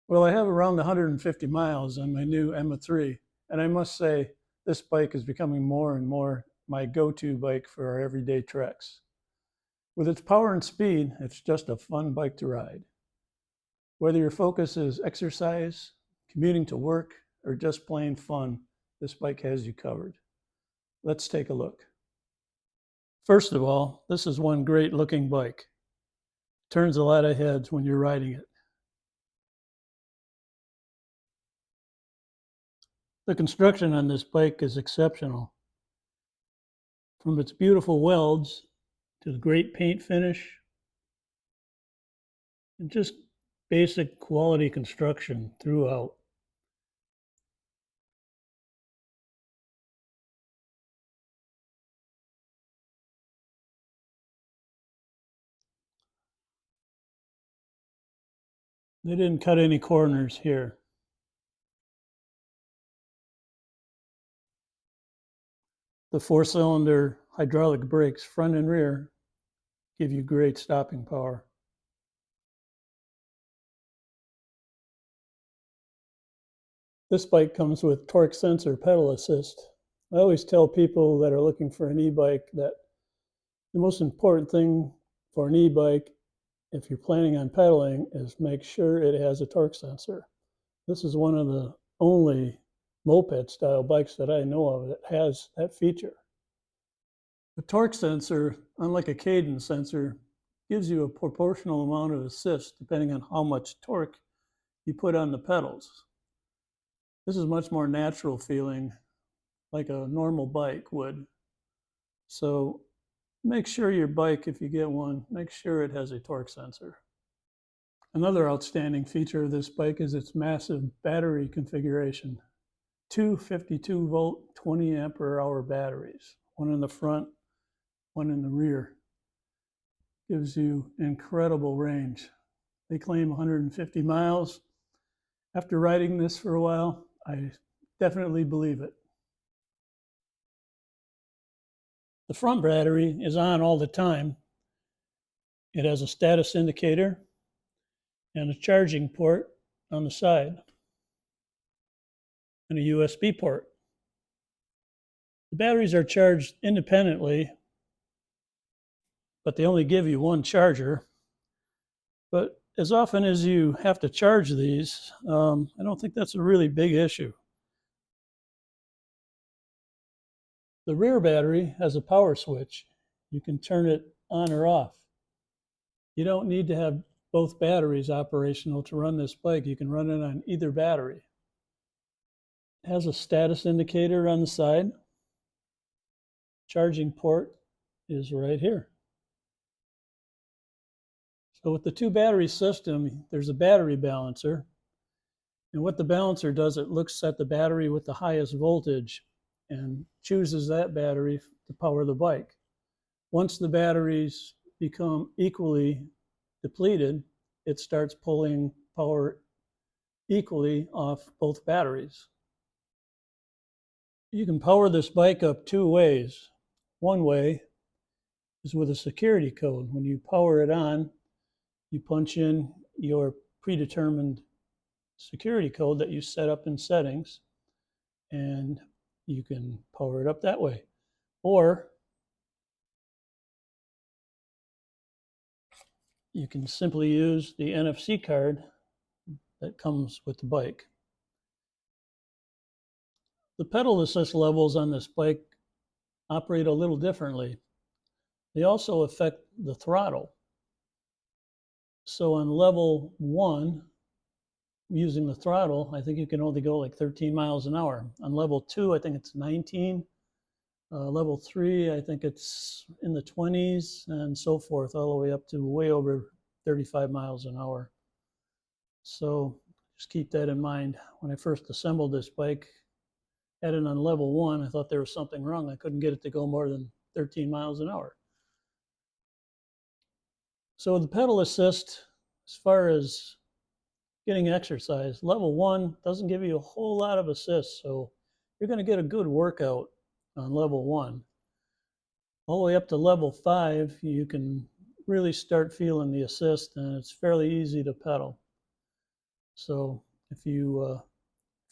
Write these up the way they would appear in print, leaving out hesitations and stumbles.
Well, I have around 150 miles on my new Emma 3, and I must say, this bike is becoming more and more my go-to bike for our everyday treks. With its power and speed, it's just a fun bike to ride. Whether your focus is exercise, commuting to work, or just plain fun, this bike has you covered. Let's take a look. First of all, this is one great looking bike. Turns a lot of heads when you're riding it. The construction on this bike is exceptional. From its beautiful welds to the great paint finish and just basic quality construction throughout. They didn't cut any corners here. The four-cylinder hydraulic brakes, front and rear, give you great stopping power. This bike comes with torque sensor pedal assist. I always tell people that are looking for an e-bike that the most important thing for an e-bike, if you're planning on pedaling, is make sure it has a torque sensor. This is one of the only moped style bikes that I know of that has that feature. The torque sensor, unlike a cadence sensor, gives you a proportional amount of assist depending on how much torque you put on the pedals. This is much more natural feeling, like a normal bike would. So make sure your bike, if you get one, make sure it has a torque sensor. Another outstanding feature of this bike is its massive battery configuration. Two 52-volt, 20 ampere hour batteries, one in the front, one in the rear. Gives you incredible range. They claim 150 miles. After riding this for a while, I definitely believe it. The front battery is on all the time. It has a status indicator and a charging port on the side and a USB port. The batteries are charged independently, but they only give you one charger. But as often as you have to charge these, I don't think that's a really big issue. The rear battery has a power switch. You can turn it on or off. You don't need to have both batteries operational to run this bike. You can run it on either battery. It has a status indicator on the side. Charging port is right here. So with the two battery system, there's a battery balancer. And what the balancer does, it looks at the battery with the highest voltage and chooses that battery to power the bike. Once the batteries become equally depleted, it starts pulling power equally off both batteries. You can power this bike up two ways. One way is with a security code. When you power it on, you punch in your predetermined security code that you set up in settings, and you can power it up that way. Or you can simply use the NFC card that comes with the bike. The pedal assist levels on this bike operate a little differently. They also affect the throttle. So on level 1, using the throttle, I think you can only go like 13 miles an hour. On level 2, I think it's 19. Level 3, I think it's in the 20s, and so forth, all the way up to way over 35 miles an hour. So just keep that in mind. When I first assembled this bike, had it on level 1, I thought there was something wrong. I couldn't get it to go more than 13 miles an hour. So the pedal assist, as far as getting exercise, level 1 doesn't give you a whole lot of assist, so you're going to get a good workout on level 1. All the way up to level 5, you can really start feeling the assist, and it's fairly easy to pedal. So if you're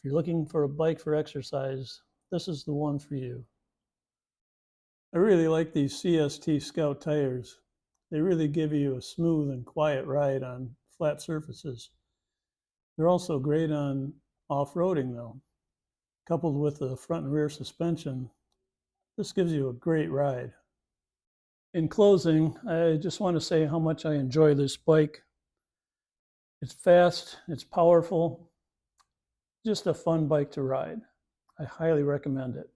looking for a bike for exercise, this is the one for you. I really like these CST Scout tires. They really give you a smooth and quiet ride on flat surfaces. They're also great on off-roading though. Coupled with the front and rear suspension, this gives you a great ride. In closing, I just want to say how much I enjoy this bike. It's fast, it's powerful, just a fun bike to ride. I highly recommend it.